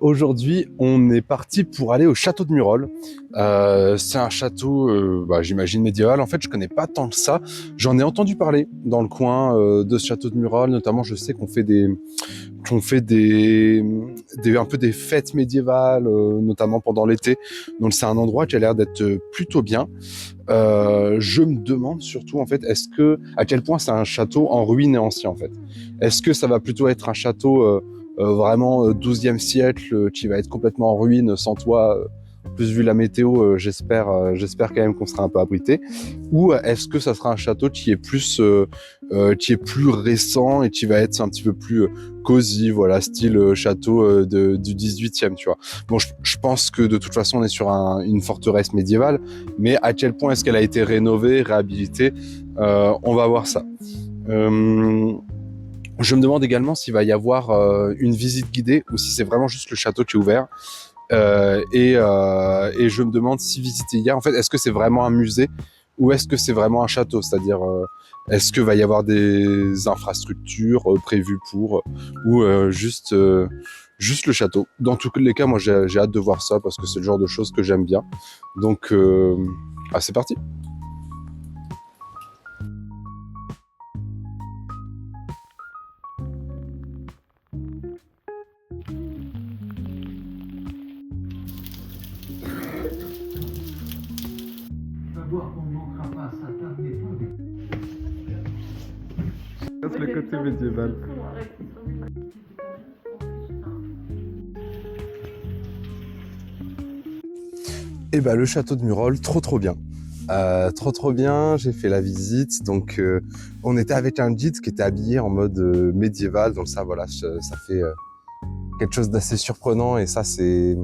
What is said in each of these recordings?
Aujourd'hui, on est parti pour aller au château de Murol. C'est un château, j'imagine médiéval. En fait, je connais pas tant que ça. J'en ai entendu parler dans le coin de ce château de Murol. Notamment, je sais qu'on fait un peu des fêtes médiévales, notamment pendant l'été. Donc, c'est un endroit qui a l'air d'être plutôt bien. Je me demande surtout, en fait, à quel point c'est un château en ruine et ancien, en fait. Est-ce que ça va plutôt être un château vraiment 12e siècle qui va être complètement en ruine, sans toit, plus vu la météo, j'espère quand même qu'on sera un peu abrité. Ou est-ce que ça sera un château qui est plus récent et qui va être un petit peu plus cosy, voilà, style château du 18e, tu vois. Bon, je pense que de toute façon, on est sur une forteresse médiévale, mais à quel point est-ce qu'elle a été rénovée, réhabilitée, on va voir ça. Je me demande également s'il va y avoir une visite guidée ou si c'est vraiment juste le château qui est ouvert. Et je me demande si visiter il y a. En fait, est-ce que c'est vraiment un musée ou est-ce que c'est vraiment un château? C'est-à-dire, est-ce que va y avoir des infrastructures prévues pour ou juste le château? Dans tous les cas, moi, j'ai hâte de voir ça parce que c'est le genre de choses que j'aime bien. Donc, c'est parti. Savoir qu'on ne manquera pas à sa table n'est pas des... C'est le côté médiéval. Et le château de Murol, trop bien. Trop bien, j'ai fait la visite. Donc on était avec un guide qui était habillé en mode médiéval. Donc ça voilà, ça fait quelque chose d'assez surprenant. Et ça c'est,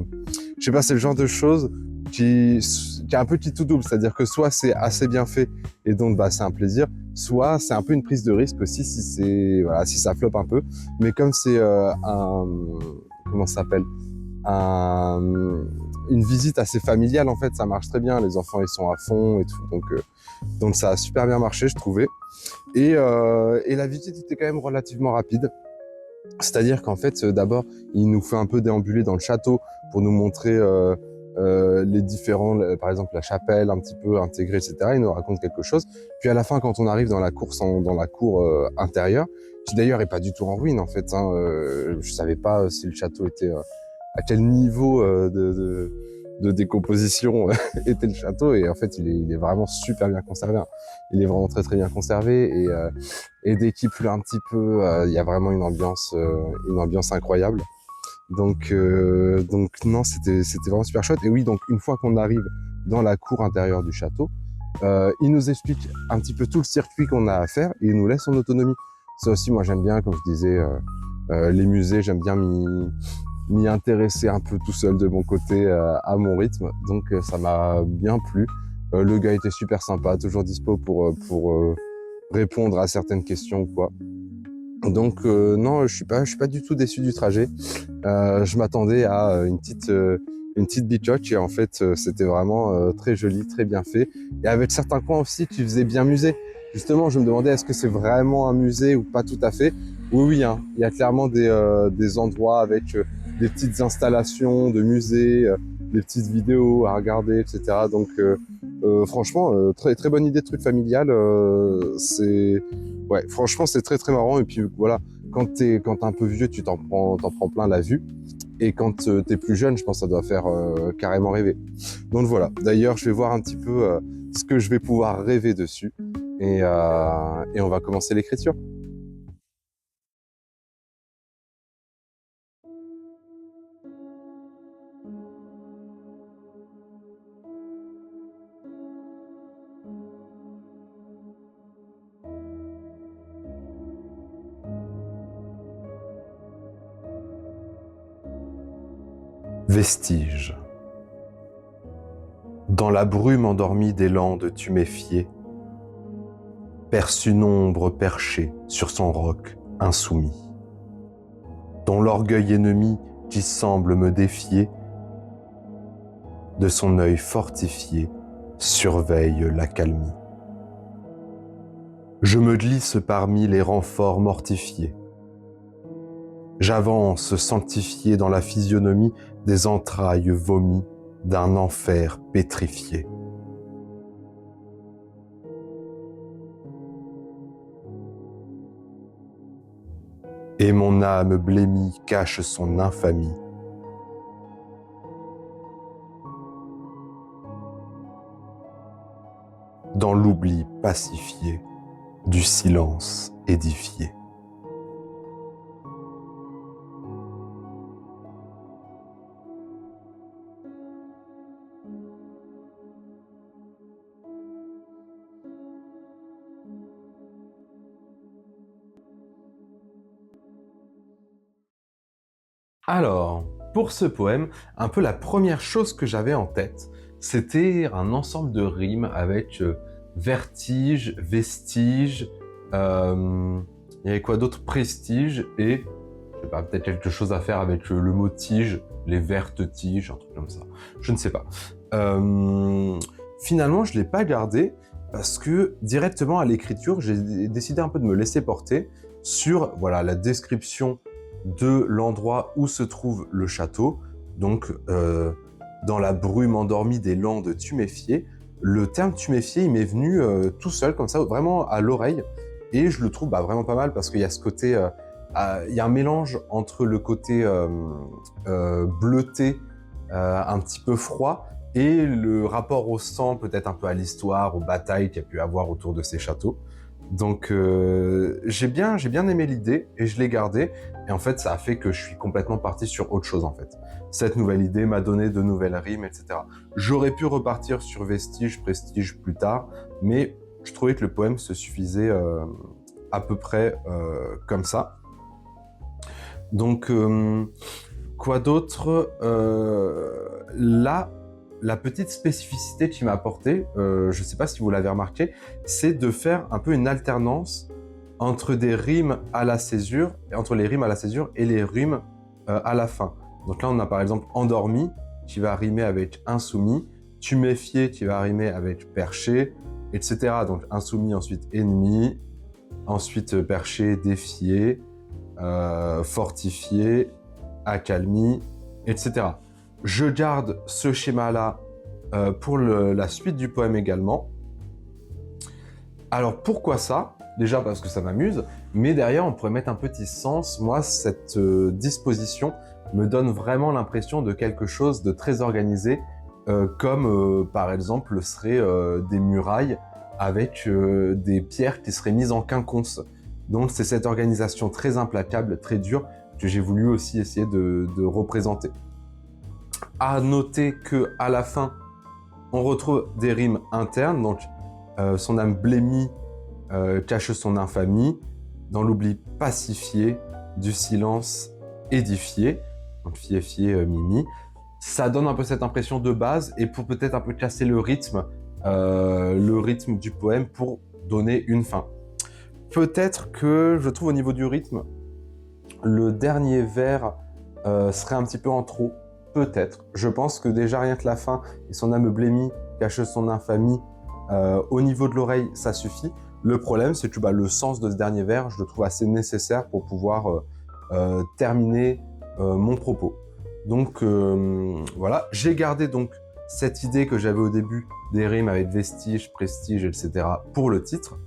je sais pas, c'est le genre de choses qui est un peu qui tout double. C'est-à-dire que soit c'est assez bien fait et donc c'est un plaisir, soit c'est un peu une prise de risque aussi si ça floppe un peu. Mais comme c'est comment ça s'appelle, un, une visite assez familiale, en fait, ça marche très bien. Les enfants, ils sont à fond et tout. Donc ça a super bien marché, je trouvais. Et la visite était quand même relativement rapide. C'est-à-dire qu'en fait, d'abord, il nous fait un peu déambuler dans le château pour nous montrer les différents, par exemple la chapelle un petit peu intégrée, etc. Il nous raconte quelque chose. Puis à la fin, quand on arrive dans la cour intérieure, qui d'ailleurs est pas du tout en ruine en fait. Je savais pas si le château était à quel niveau de décomposition était le château. Et en fait, il est vraiment super bien conservé. Il est vraiment très bien conservé. Et dès qu'il pleut un petit peu, il y a vraiment une ambiance incroyable. Donc non, c'était vraiment super chouette. Et oui, donc une fois qu'on arrive dans la cour intérieure du château, il nous explique un petit peu tout le circuit qu'on a à faire et il nous laisse en autonomie. Ça aussi, moi j'aime bien, comme je disais, les musées, j'aime bien m'y intéresser un peu tout seul de mon côté à mon rythme. Donc ça m'a bien plu. Le gars était super sympa, toujours dispo pour répondre à certaines questions ou quoi. Donc non, je suis pas du tout déçu du trajet. Je m'attendais à une petite bicoque et en fait c'était vraiment très joli, très bien fait et avec certains coins aussi qui faisaient bien musée. Justement, je me demandais est-ce que c'est vraiment un musée ou pas tout à fait. Oui, oui, hein, il y a clairement des endroits avec des petites installations de musée, des petites vidéos à regarder, etc. Donc franchement, très bonne idée de truc familial. Ouais, franchement, c'est très marrant. Et puis voilà, quand t'es un peu vieux, t'en prends plein la vue. Et quand t'es plus jeune, je pense que ça doit faire carrément rêver. Donc voilà. D'ailleurs, je vais voir un petit peu ce que je vais pouvoir rêver dessus. Et on va commencer l'écriture. Vestige. Dans la brume endormie des landes tuméfiées, perce une ombre perchée sur son roc insoumis, dont l'orgueil ennemi qui semble me défier, de son œil fortifié, surveille l'accalmie. Je me glisse parmi les renforts mortifiés, J'avance sanctifié dans la physionomie des entrailles vomies d'un enfer pétrifié. Et mon âme blêmie cache son infamie. Dans l'oubli pacifié du silence édifié. Alors, pour ce poème, un peu la première chose que j'avais en tête, c'était un ensemble de rimes avec vertige, vestige, il y avait quoi d'autre? Prestige et, je sais pas, peut-être quelque chose à faire avec le mot tige, les vertes tiges, un truc comme ça. Je ne sais pas. Finalement, je ne l'ai pas gardé parce que directement à l'écriture, j'ai décidé un peu de me laisser porter sur voilà, la description de l'endroit où se trouve le château, donc dans la brume endormie des landes tuméfiées. Le terme tuméfié, il m'est venu tout seul, comme ça, vraiment à l'oreille, et je le trouve vraiment pas mal parce qu'il y a ce côté, il y a un mélange entre le côté bleuté, un petit peu froid, et le rapport au sang, peut-être un peu à l'histoire, aux batailles qu'il y a pu avoir autour de ces châteaux. Donc j'ai bien aimé l'idée et je l'ai gardée. Et en fait, ça a fait que je suis complètement parti sur autre chose en fait. Cette nouvelle idée m'a donné de nouvelles rimes, etc. J'aurais pu repartir sur vestige, prestige plus tard, mais je trouvais que le poème se suffisait à peu près comme ça. Donc quoi d'autre? Là, la petite spécificité qui m'a apporté, je ne sais pas si vous l'avez remarqué, c'est de faire un peu une alternance entre des rimes à la césure, entre les rimes à la césure et les rimes à la fin. Donc là, on a par exemple endormi, qui va rimer avec insoumis, tuméfié, qui va rimer avec perché, etc. Donc insoumis, ensuite ennemi, ensuite perché, défié, fortifié, accalmie, etc. Je garde ce schéma-là pour la suite du poème également. Alors pourquoi ça? Déjà parce que ça m'amuse, mais derrière on pourrait mettre un petit sens. Moi, cette disposition me donne vraiment l'impression de quelque chose de très organisé, comme par exemple seraient des murailles avec des pierres qui seraient mises en quinconce. Donc c'est cette organisation très implacable, très dure, que j'ai voulu aussi essayer de représenter. À noter que à la fin, on retrouve des rimes internes, donc son âme blêmie cache son infamie, dans l'oubli pacifié, du silence édifié, donc fié, mimi. Ça donne un peu cette impression de base, et pour peut-être un peu casser le rythme du poème pour donner une fin. Peut-être que je trouve au niveau du rythme, le dernier vers serait un petit peu en trop, peut-être. Je pense que déjà rien que la fin, et son âme blêmie cache son infamie, au niveau de l'oreille, ça suffit. Le problème, c'est que le sens de ce dernier vers, je le trouve assez nécessaire pour pouvoir terminer mon propos. Donc voilà, j'ai gardé donc cette idée que j'avais au début des rimes avec vestige, prestige, etc. pour le titre.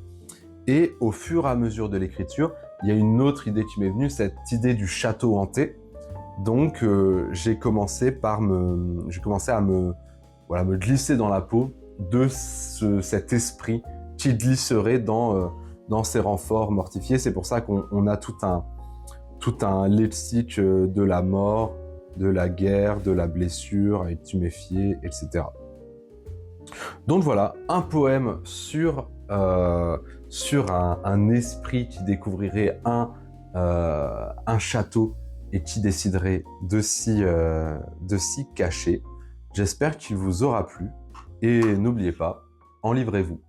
Et au fur et à mesure de l'écriture, il y a une autre idée qui m'est venue, cette idée du château hanté. Donc j'ai commencé à me glisser dans la peau de cet esprit qui glisserait dans ces renforts mortifiés. C'est pour ça qu'on a tout un lexique de la mort, de la guerre, de la blessure, avec tuméfié, etc. Donc voilà, un poème sur un esprit qui découvrirait un château et qui déciderait de s'y cacher. J'espère qu'il vous aura plu et n'oubliez pas, enlivrez-vous.